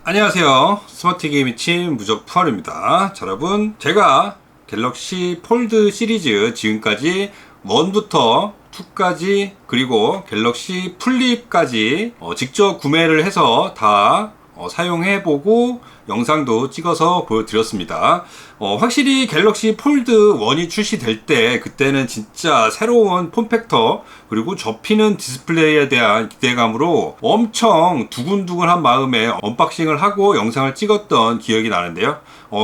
안녕하세요. 스마트 게임 미친 무적푸알입니다. 자, 여러분, 제가 갤럭시 폴드 시리즈 지금까지 1부터 2까지 그리고 갤럭시 플립까지 직접 구매를 해서 다 사용해보고 영상도 찍어서 보여드렸습니다. 확실히 갤럭시 폴드 1이 출시될 때 그때는 진짜 새로운 폼팩터 그리고 접히는 디스플레이에 대한 기대감으로 엄청 두근두근한 마음에 언박싱을 하고 영상을 찍었던 기억이 나는데요.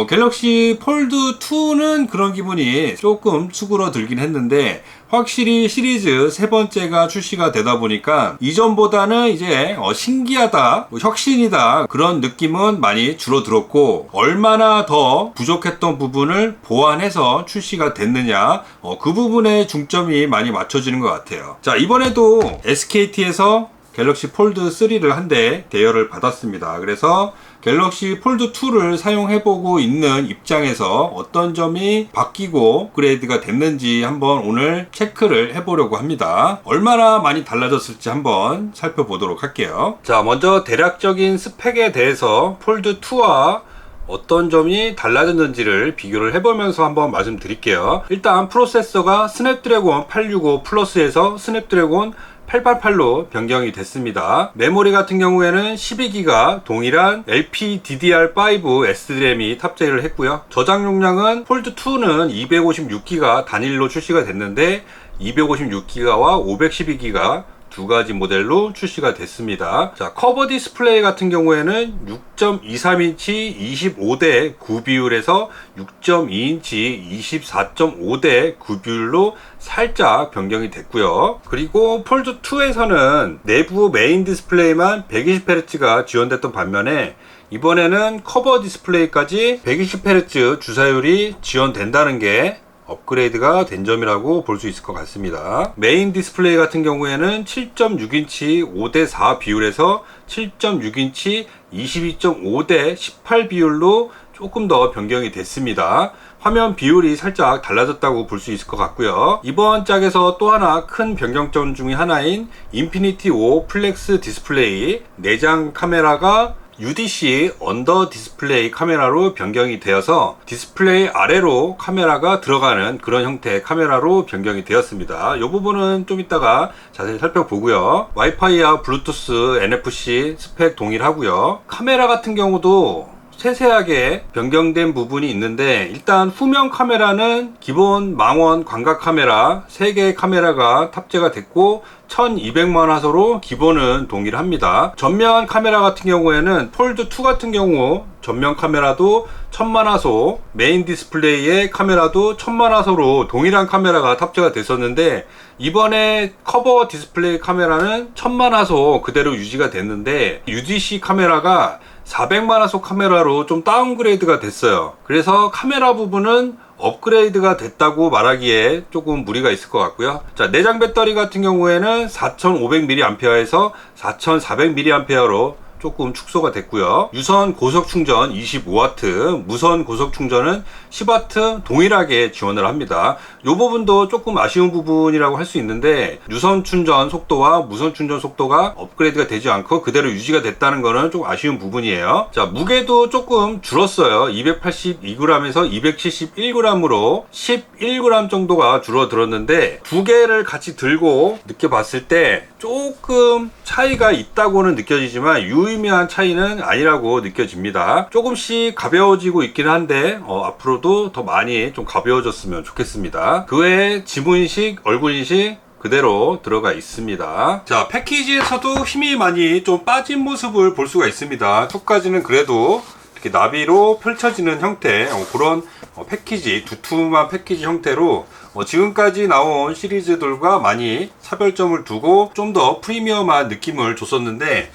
갤럭시 폴드 2는 그런 기분이 조금 수그러들긴 했는데 확실히 시리즈 세 번째가 출시가 되다 보니까 이전보다는 이제 신기하다, 혁신이다 그런 느낌은 많이 줄어들었고, 얼마나 더 부족했던 부분을 보완해서 출시가 됐느냐, 그 부분에 중점이 많이 맞춰지는 것 같아요. 자, 이번에도 SKT에서 갤럭시 폴드 3를 한 대 대여를 받았습니다. 그래서 갤럭시 폴드 2를 사용해보고 있는 입장에서 어떤 점이 바뀌고 업그레이드가 됐는지 한번 오늘 체크를 해보려고 합니다. 얼마나 많이 달라졌을지 한번 살펴보도록 할게요. 자, 먼저 대략적인 스펙에 대해서 폴드 2와 어떤 점이 달라졌는지를 비교를 해보면서 한번 말씀드릴게요. 일단 프로세서가 스냅드래곤 865 플러스에서 스냅드래곤 888로 변경이 됐습니다. 메모리 같은 경우에는 12기가 동일한 LPDDR5 SRAM이 탑재를 했고요. 저장 용량은 폴드2는 256기가 단일로 출시가 됐는데 256기가와 512기가 두 가지 모델로 출시가 됐습니다. 자, 커버 디스플레이 같은 경우에는 6.23인치 25대 9 비율에서 6.2인치 24.5대 9 비율로 살짝 변경이 됐고요. 그리고 폴드 2에서는 내부 메인 디스플레이만 120Hz가 지원됐던 반면에 이번에는 커버 디스플레이까지 120Hz 주사율이 지원된다는 게 업그레이드가 된 점이라고 볼 수 있을 것 같습니다. 메인 디스플레이 같은 경우에는 7.6인치 5대4 비율에서 7.6인치 22.5대 18 비율로 조금 더 변경이 됐습니다. 화면 비율이 살짝 달라졌다고 볼 수 있을 것 같고요. 이번 짝에서 또 하나 큰 변경점 중에 하나인 인피니티 5 플렉스 디스플레이 내장 카메라가 UDC 언더 디스플레이 카메라로 변경이 되어서 디스플레이 아래로 카메라가 들어가는 그런 형태의 카메라로 변경이 되었습니다. 이 부분은 좀 이따가 자세히 살펴보고요. 와이파이와 블루투스, NFC 스펙 동일하고요. 카메라 같은 경우도 세세하게 변경된 부분이 있는데, 일단 후면 카메라는 기본 망원 광각 카메라 3개의 카메라가 탑재가 됐고 1200만 화소로 기본은 동일합니다. 전면 카메라 같은 경우에는 폴드 2 같은 경우 전면 카메라도 1000만 화소, 메인 디스플레이의 카메라도 1000만 화소로 동일한 카메라가 탑재가 됐었는데, 이번에 커버 디스플레이 카메라는 1000만 화소 그대로 유지가 됐는데 UDC 카메라가 400만 화소 카메라로 좀 다운그레이드가 됐어요. 그래서 카메라 부분은 업그레이드가 됐다고 말하기에 조금 무리가 있을 것 같고요. 자, 내장 배터리 같은 경우에는 4500mAh에서 4400mAh로 조금 축소가 됐고요. 유선 고속 충전 25W, 무선 고속 충전은 10W 동일하게 지원을 합니다. 이 부분도 조금 아쉬운 부분이라고 할 수 있는데, 유선 충전 속도와 무선 충전 속도가 업그레이드가 되지 않고 그대로 유지가 됐다는 거는 좀 아쉬운 부분이에요. 자, 무게도 조금 줄었어요. 282g에서 271g으로 11g 정도가 줄어들었는데, 두 개를 같이 들고 느껴봤을 때 조금 차이가 있다고는 느껴지지만 유의미한 차이는 아니라고 느껴집니다. 조금씩 가벼워지고 있긴 한데 앞으로도 더 많이 좀 가벼워졌으면 좋겠습니다. 그 외에 지문인식, 얼굴인식 그대로 들어가 있습니다. 자, 패키지에서도 힘이 많이 좀 빠진 모습을 볼 수가 있습니다. 속까지는 그래도 이렇게 나비로 펼쳐지는 형태, 그런 패키지, 두툼한 패키지 형태로 지금까지 나온 시리즈들과 많이 차별점을 두고 좀 더 프리미엄한 느낌을 줬었는데,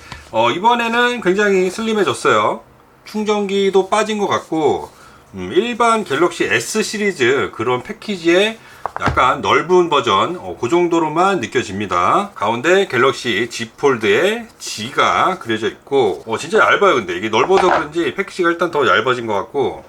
이번에는 굉장히 슬림해졌어요. 충전기도 빠진 것 같고, 일반 갤럭시 S 시리즈 그런 패키지의 약간 넓은 버전, 그 정도로만 느껴집니다. 가운데 갤럭시 Z 폴드의 G가 그려져 있고, 진짜 얇아요. 근데 이게 넓어서 그런지 패키지가 일단 더 얇아진 것 같고,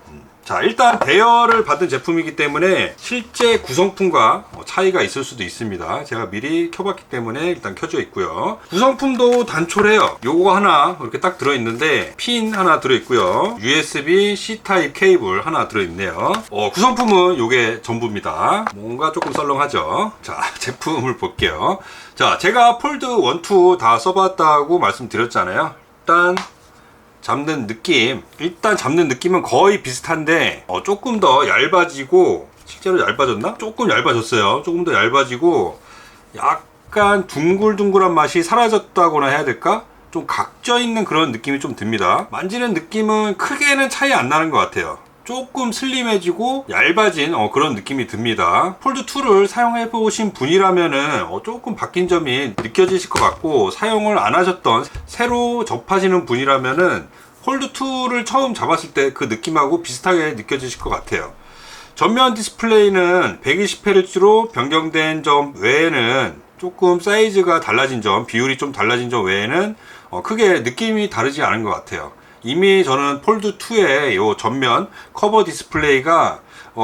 자, 일단 대여를 받은 제품이기 때문에 실제 구성품과 차이가 있을 수도 있습니다. 제가 미리 켜봤기 때문에 일단 켜져 있고요. 구성품도 단촐해요. 요거 하나 이렇게 딱 들어있는데 핀 하나 들어있고요. USB C 타입 케이블 하나 들어있네요. 구성품은 요게 전부입니다. 뭔가 조금 썰렁하죠. 자, 제품을 볼게요. 자, 제가 폴드 1, 2 다 써봤다고 말씀드렸잖아요. 일단 잡는 느낌은 거의 비슷한데 조금 더 얇아지고, 실제로 얇아졌나? 조금 얇아졌어요. 조금 더 얇아지고 약간 둥글둥글한 맛이 사라졌다거나 해야 될까? 좀 각져 있는 그런 느낌이 좀 듭니다. 만지는 느낌은 크게는 차이 안 나는 것 같아요. 조금 슬림해지고 얇아진 그런 느낌이 듭니다. 폴드2를 사용해 보신 분이라면은 조금 바뀐 점이 느껴지실 것 같고, 사용을 안 하셨던 새로 접하시는 분이라면은 폴드2를 처음 잡았을 때 그 느낌하고 비슷하게 느껴지실 것 같아요. 전면 디스플레이는 120Hz로 변경된 점 외에는, 조금 사이즈가 달라진 점, 비율이 좀 달라진 점 외에는 크게 느낌이 다르지 않은 것 같아요. 이미 저는 폴드2의 요 전면 커버 디스플레이가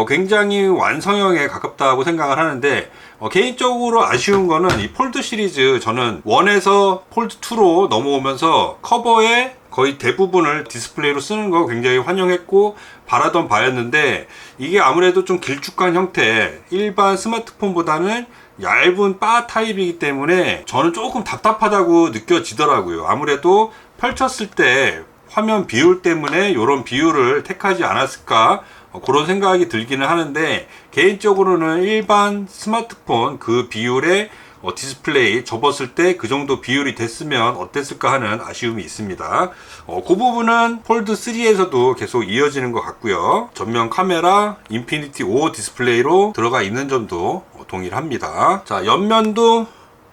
굉장히 완성형에 가깝다고 생각을 하는데, 개인적으로 아쉬운 거는 이 폴드 시리즈, 저는 1에서 폴드2로 넘어오면서 커버의 거의 대부분을 디스플레이로 쓰는 거 굉장히 환영했고 바라던 바였는데, 이게 아무래도 좀 길쭉한 형태, 일반 스마트폰보다는 얇은 바 타입이기 때문에 저는 조금 답답하다고 느껴지더라고요. 아무래도 펼쳤을 때 화면 비율 때문에 이런 비율을 택하지 않았을까, 그런 생각이 들기는 하는데, 개인적으로는 일반 스마트폰 그 비율의 디스플레이 접었을 때 그 정도 비율이 됐으면 어땠을까 하는 아쉬움이 있습니다. 그 부분은 폴드 3에서도 계속 이어지는 것 같고요. 전면 카메라 인피니티 5 디스플레이로 들어가 있는 점도 동일합니다. 자, 옆면도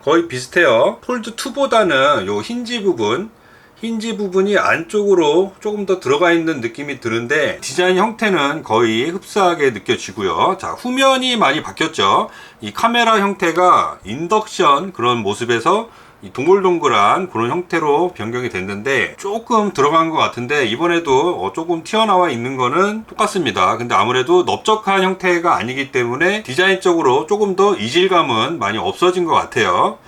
거의 비슷해요. 폴드 2보다는 요 힌지 부분이 안쪽으로 조금 더 들어가 있는 느낌이 드는데, 디자인 형태는 거의 흡사하게 느껴지고요. 자, 후면이 많이 바뀌었죠. 이 카메라 형태가 인덕션 그런 모습에서 이 동글동글한 그런 형태로 변경이 됐는데, 조금 들어간 것 같은데 이번에도 조금 튀어나와 있는 거는 똑같습니다. 근데 아무래도 넓적한 형태가 아니기 때문에 디자인적으로 조금 더 이질감은 많이 없어진 것 같아요.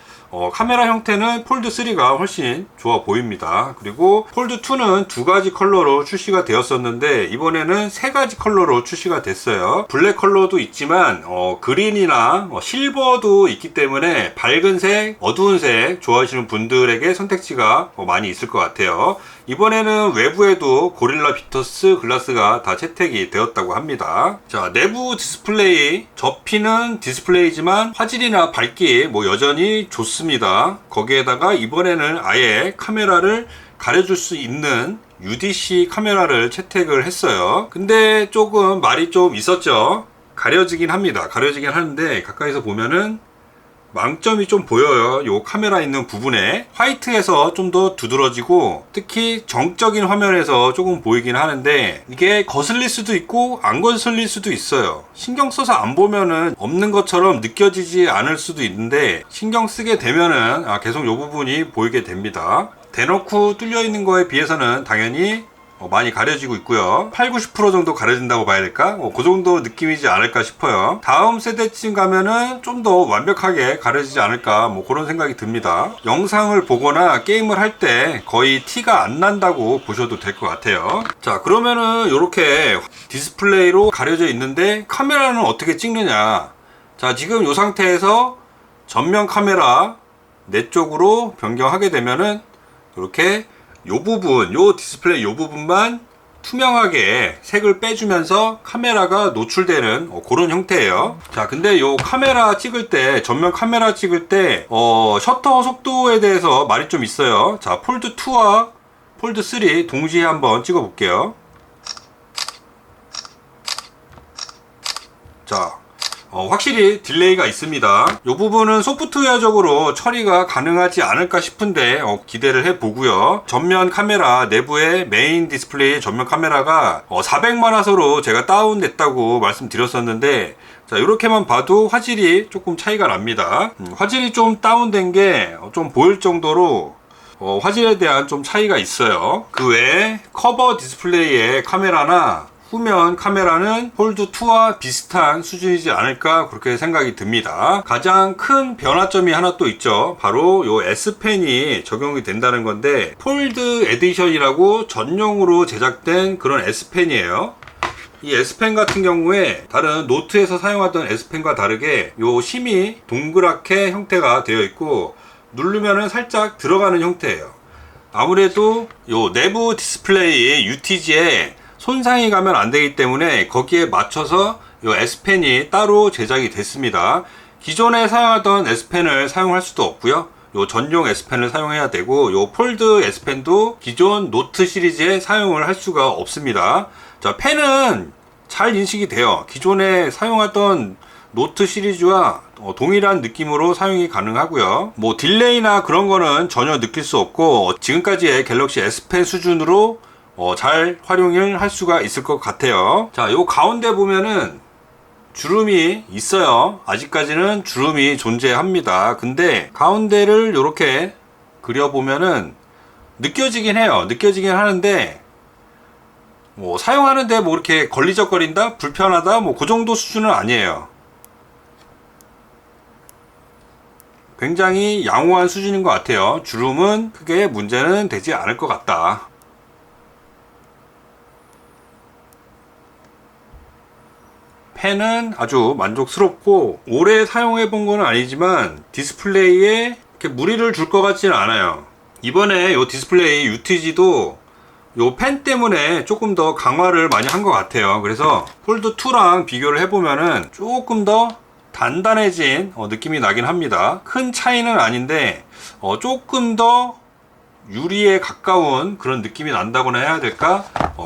카메라 형태는 폴드3가 훨씬 좋아 보입니다. 그리고 폴드2는 두 가지 컬러로 출시가 되었었는데, 이번에는 세 가지 컬러로 출시가 됐어요. 블랙 컬러도 있지만 그린이나 실버도 있기 때문에 밝은 색, 어두운 색 좋아하시는 분들에게 선택지가 많이 있을 것 같아요. 이번에는 외부에도 고릴라 비터스 글라스가 다 채택이 되었다고 합니다. 자, 내부 디스플레이, 접히는 디스플레이지만 화질이나 밝기 여전히 좋습니다. 거기에다가 이번에는 아예 카메라를 가려줄 수 있는 UDC 카메라를 채택을 했어요. 근데 조금 말이 좀 있었죠. 가려지긴 합니다. 가려지긴 하는데 가까이서 보면은 망점이 좀 보여요. 요 카메라 있는 부분에 화이트에서 좀 더 두드러지고, 특히 정적인 화면에서 조금 보이긴 하는데, 이게 거슬릴 수도 있고 안 거슬릴 수도 있어요. 신경 써서 안 보면은 없는 것처럼 느껴지지 않을 수도 있는데, 신경 쓰게 되면은 계속 요 부분이 보이게 됩니다. 대놓고 뚫려 있는 거에 비해서는 당연히 많이 가려지고 있고요. 8, 90% 정도 가려진다고 봐야 될까? 그 정도 느낌이지 않을까 싶어요. 다음 세대쯤 가면은 좀 더 완벽하게 가려지지 않을까, 그런 생각이 듭니다. 영상을 보거나 게임을 할 때 거의 티가 안 난다고 보셔도 될 것 같아요. 자, 그러면은 이렇게 디스플레이로 가려져 있는데 카메라는 어떻게 찍느냐? 자, 지금 이 상태에서 전면 카메라 내 쪽으로 변경하게 되면은 이렇게 요 부분, 요 디스플레이 요 부분만 투명하게 색을 빼주면서 카메라가 노출되는 그런 형태예요. 자, 근데 요 카메라 찍을 때, 전면 카메라 찍을 때 셔터 속도에 대해서 말이 좀 있어요. 자, 폴드2와 폴드3 동시에 한번 찍어 볼게요. 자, 확실히 딜레이가 있습니다. 이 부분은 소프트웨어적으로 처리가 가능하지 않을까 싶은데 기대를 해보고요. 전면 카메라 내부의 메인 디스플레이 전면 카메라가 400만 화소로 제가 다운됐다고 말씀드렸었는데, 자, 이렇게만 봐도 화질이 조금 차이가 납니다. 화질이 좀 다운된 게 좀 보일 정도로 화질에 대한 좀 차이가 있어요. 그 외에 커버 디스플레이의 카메라나 후면 카메라는 폴드2와 비슷한 수준이지 않을까 그렇게 생각이 듭니다. 가장 큰 변화점이 하나 또 있죠. 바로 요 S펜이 적용이 된다는 건데, 폴드 에디션이라고 전용으로 제작된 그런 S펜이에요. 이 S펜 같은 경우에 다른 노트에서 사용하던 S펜과 다르게 요 심이 동그랗게 형태가 되어 있고, 누르면은 살짝 들어가는 형태예요. 아무래도 요 내부 디스플레이 UTG에 손상이 가면 안 되기 때문에 거기에 맞춰서 요 S펜이 따로 제작이 됐습니다. 기존에 사용하던 S펜을 사용할 수도 없고요. 요 전용 S펜을 사용해야 되고, 요 폴드 S펜도 기존 노트 시리즈에 사용을 할 수가 없습니다. 자, 펜은 잘 인식이 돼요. 기존에 사용하던 노트 시리즈와 동일한 느낌으로 사용이 가능하고요. 뭐 딜레이나 그런 거는 전혀 느낄 수 없고, 지금까지의 갤럭시 S펜 수준으로 잘 활용을 할 수가 있을 것 같아요. 자, 요 가운데 보면은 주름이 있어요. 아직까지는 주름이 존재합니다. 근데 가운데를 이렇게 그려보면은 느껴지긴 해요. 느껴지긴 하는데, 뭐 사용하는데 뭐 이렇게 걸리적거린다, 불편하다, 뭐 그 정도 수준은 아니에요. 굉장히 양호한 수준인 것 같아요. 주름은 크게 문제는 되지 않을 것 같다. 펜은 아주 만족스럽고, 오래 사용해 본 건 아니지만 디스플레이에 이렇게 무리를 줄 것 같지는 않아요. 이번에 이 디스플레이 UTG도 이 펜 때문에 조금 더 강화를 많이 한 것 같아요. 그래서 폴드2랑 비교를 해보면은 조금 더 단단해진 느낌이 나긴 합니다. 큰 차이는 아닌데 조금 더 유리에 가까운 그런 느낌이 난다고나 해야 될까?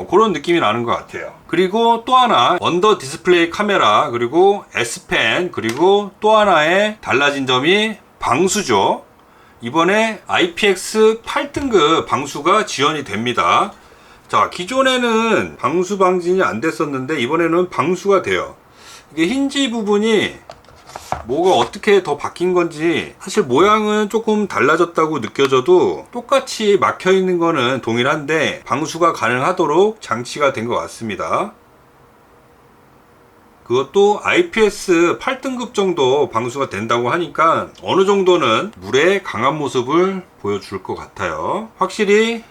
그런 느낌이 나는 것 같아요. 그리고 또 하나, 언더 디스플레이 카메라, 그리고 S펜, 그리고 또 하나의 달라진 점이 방수죠. 이번에 IPX 8등급 방수가 지원이 됩니다. 자, 기존에는 방수 방진이 안 됐었는데 이번에는 방수가 돼요. 이게 힌지 부분이 뭐가 어떻게 더 바뀐 건지, 사실 모양은 조금 달라졌다고 느껴져도 똑같이 막혀 있는 거는 동일한데 방수가 가능하도록 장치가 된 것 같습니다. 그것도 IPS 8등급 정도 방수가 된다고 하니까 어느 정도는 물에 강한 모습을 보여줄 것 같아요. 확실히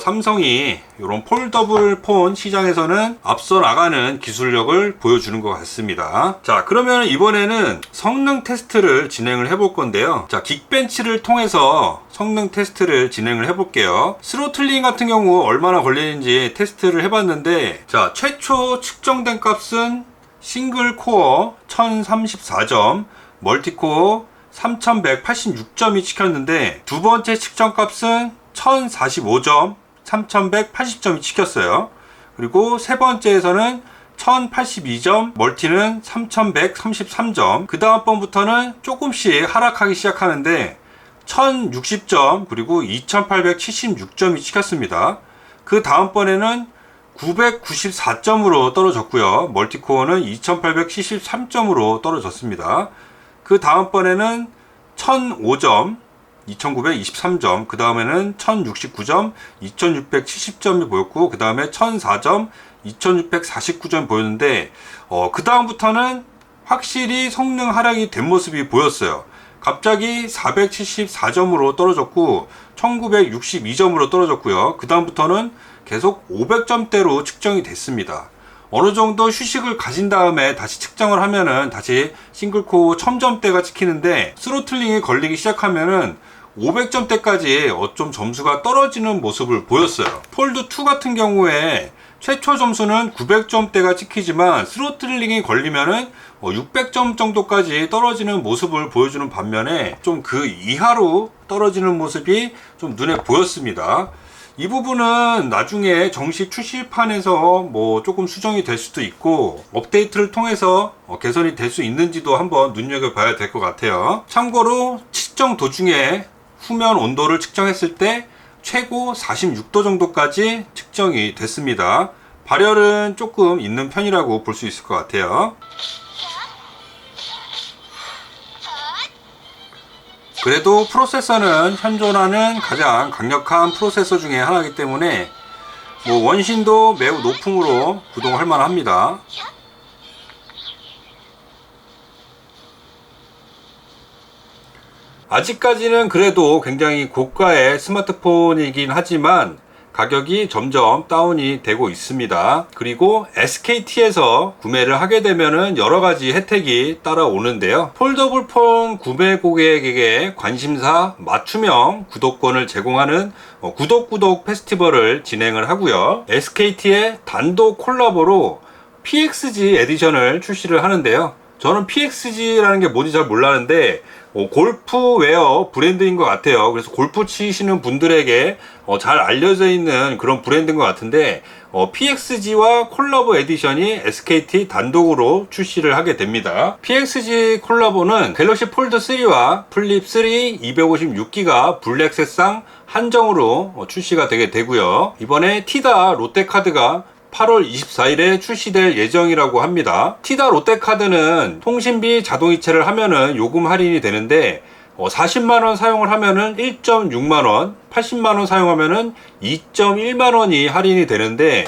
삼성이 이런 폴더블 폰 시장에서는 앞서 나가는 기술력을 보여주는 것 같습니다. 자, 그러면 이번에는 성능 테스트를 진행을 해볼 건데요. 자, 긱벤치를 통해서 성능 테스트를 진행을 해볼게요. 스로틀링 같은 경우 얼마나 걸리는지 테스트를 해봤는데, 자, 최초 측정된 값은 싱글 코어 1034점, 멀티코어 3186점이 찍혔는데, 두 번째 측정 값은 1045점, 3180점이 찍혔어요. 그리고 세 번째에서는 1082점, 멀티는 3133점. 그 다음 번부터는 조금씩 하락하기 시작하는데 1060점, 그리고 2876점이 찍혔습니다. 그 다음 번에는 994점으로 떨어졌고요. 멀티코어는 2873점으로 떨어졌습니다. 그 다음 번에는 1005점, 2923점, 그 다음에는 1069점, 2670점이 보였고, 그 다음에 1004점, 2649점 보였는데, 그 다음부터는 확실히 성능 하락이 된 모습이 보였어요. 갑자기 474점으로 떨어졌고, 1962점으로 떨어졌고요. 그 다음부터는 계속 500점대로 측정이 됐습니다. 어느 정도 휴식을 가진 다음에 다시 측정을 하면은 다시 싱글코어 1000점대가 찍히는데, 스로틀링이 걸리기 시작하면은 500점대까지 좀 점수가 떨어지는 모습을 보였어요. 폴드2 같은 경우에 최초 점수는 900점대가 찍히지만 스로틀링이 걸리면은 600점 정도까지 떨어지는 모습을 보여주는 반면에 좀 그 이하로 떨어지는 모습이 좀 눈에 보였습니다. 이 부분은 나중에 정식 출시판에서 뭐 조금 수정이 될 수도 있고, 업데이트를 통해서 개선이 될 수 있는지도 한번 눈여겨봐야 될 것 같아요. 참고로 측정 도중에 후면 온도를 측정했을 때 최고 46도 정도까지 측정이 됐습니다. 발열은 조금 있는 편이라고 볼 수 있을 것 같아요. 그래도 프로세서는 현존하는 가장 강력한 프로세서 중에 하나이기 때문에 뭐 원신도 매우 높음으로 구동할 만합니다. 아직까지는 그래도 굉장히 고가의 스마트폰이긴 하지만 가격이 점점 다운이 되고 있습니다. 그리고 SKT에서 구매를 하게 되면은 여러가지 혜택이 따라오는데요. 폴더블 폰 구매 고객에게 관심사 맞춤형 구독권을 제공하는 구독 페스티벌을 진행을 하고요. SKT의 단독 콜라보로 PXG 에디션을 출시를 하는데요. 저는 PXG라는 게 뭔지 잘 몰랐는데 골프웨어 브랜드인 것 같아요. 그래서 골프 치시는 분들에게 잘 알려져 있는 그런 브랜드인 것 같은데 PXG와 콜라보 에디션이 SKT 단독으로 출시를 하게 됩니다. PXG 콜라보는 갤럭시 폴드 3와 플립 3 256기가 블랙 색상 한정으로 출시가 되게 되고요. 이번에 티다 롯데카드가 8월 24일에 출시될 예정이라고 합니다. 티다 롯데카드는 통신비 자동이체를 하면은 요금 할인이 되는데 40만원 사용을 하면은 1.6만원, 80만원 사용하면은 2.1만원이 할인이 되는데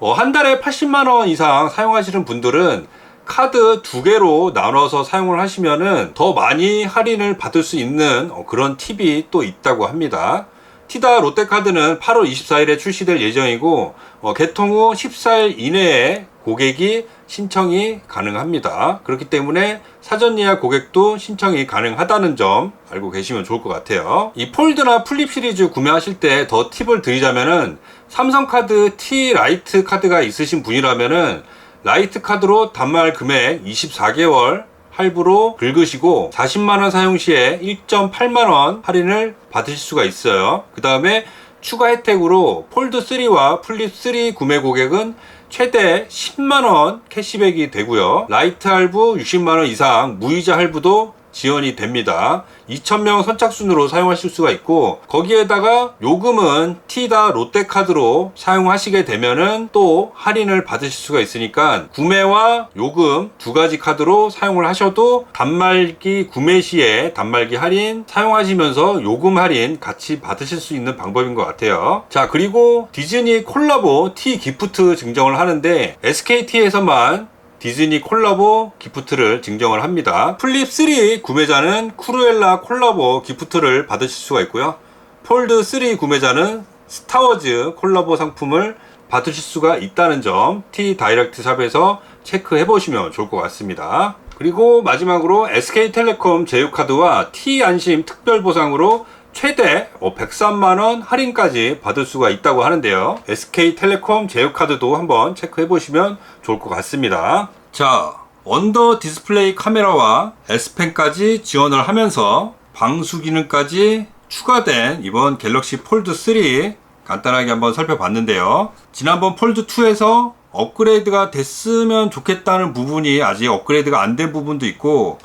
한 달에 80만원 이상 사용하시는 분들은 카드 2개로 나눠서 사용을 하시면은 더 많이 할인을 받을 수 있는 그런 팁이 또 있다고 합니다. 티다 롯데카드는 8월 24일에 출시될 예정이고 개통 후 14일 이내에 고객이 신청이 가능합니다. 그렇기 때문에 사전 예약 고객도 신청이 가능하다는 점 알고 계시면 좋을 것 같아요. 이 폴드나 플립 시리즈 구매하실 때 더 팁을 드리자면은 삼성카드 T 라이트 카드가 있으신 분이라면은 라이트 카드로 단말 금액 24개월 할부로 긁으시고 40만원 사용 시에 1.8만원 할인을 받으실 수가 있어요. 그 다음에 추가 혜택으로 폴드 3와 플립 3 구매 고객은 최대 10만원 캐시백이 되고요. 라이트 할부 60만원 이상 무이자 할부도 지원이 됩니다. 2,000명 선착순으로 사용하실 수가 있고 거기에다가 요금은 티다 롯데카드로 사용하시게 되면은 또 할인을 받으실 수가 있으니까 구매와 요금 두 가지 카드로 사용을 하셔도 단말기 구매 시에 단말기 할인 사용하시면서 요금 할인 같이 받으실 수 있는 방법인 것 같아요. 자, 그리고 디즈니 콜라보 T 기프트 증정을 하는데 SKT에서만 디즈니 콜라보 기프트를 증정을 합니다. 플립 3 구매자는 크루엘라 콜라보 기프트를 받으실 수가 있고요. 폴드 3 구매자는 스타워즈 콜라보 상품을 받으실 수가 있다는 점 T 다이렉트 샵에서 체크해 보시면 좋을 것 같습니다. 그리고 마지막으로 SK텔레콤 제휴카드와 T 안심 특별 보상으로 최대 103만원 할인까지 받을 수가 있다고 하는데요. SK텔레콤 제휴카드도 한번 체크해 보시면 좋을 것 같습니다. 자, 언더 디스플레이 카메라와 S펜까지 지원을 하면서 방수 기능까지 추가된 이번 갤럭시 폴드 3 간단하게 한번 살펴봤는데요. 지난번 폴드 2에서 업그레이드가 됐으면 좋겠다는 부분이 아직 업그레이드가 안 된 부분도 있고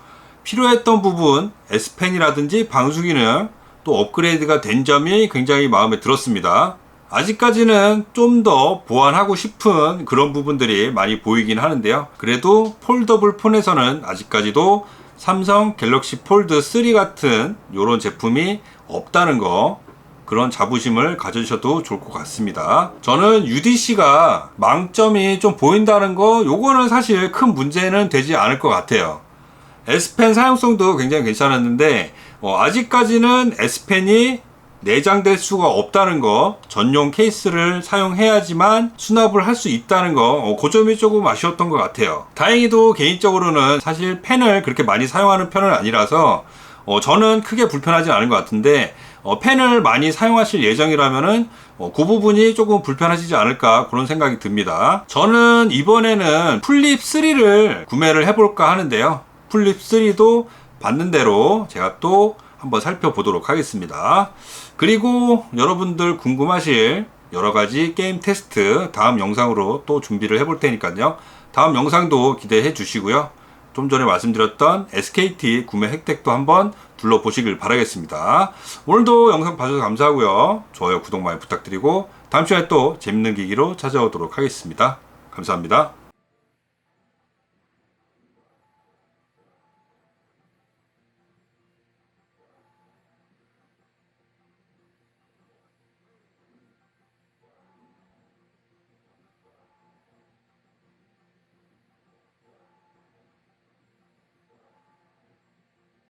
필요했던 부분 S펜이라든지 방수 기능 또 업그레이드가 된 점이 굉장히 마음에 들었습니다. 아직까지는 좀 더 보완하고 싶은 그런 부분들이 많이 보이긴 하는데요. 그래도 폴더블 폰에서는 아직까지도 삼성 갤럭시 폴드 3 같은 이런 제품이 없다는 거, 그런 자부심을 가져주셔도 좋을 것 같습니다. 저는 UDC가 망점이 좀 보인다는 거, 요거는 사실 큰 문제는 되지 않을 것 같아요. S펜 사용성도 굉장히 괜찮았는데 아직까지는 S펜이 내장될 수가 없다는 거, 전용 케이스를 사용해야지만 수납을 할 수 있다는 거, 그 점이 조금 아쉬웠던 것 같아요. 다행히도 개인적으로는 사실 펜을 그렇게 많이 사용하는 편은 아니라서 저는 크게 불편하지 않은 것 같은데 펜을 많이 사용하실 예정이라면은 그 부분이 조금 불편하시지 않을까 그런 생각이 듭니다. 저는 이번에는 플립 3를 구매를 해볼까 하는데요. 플립 3도 받는 대로 제가 또 한번 살펴보도록 하겠습니다. 그리고 여러분들 궁금하실 여러가지 게임 테스트 다음 영상으로 또 준비를 해볼 테니까요. 다음 영상도 기대해 주시고요. 좀 전에 말씀드렸던 SKT 구매 혜택도 한번 둘러보시길 바라겠습니다. 오늘도 영상 봐주셔서 감사하고요. 좋아요, 구독 많이 부탁드리고 다음 시간에 또 재밌는 기기로 찾아오도록 하겠습니다. 감사합니다.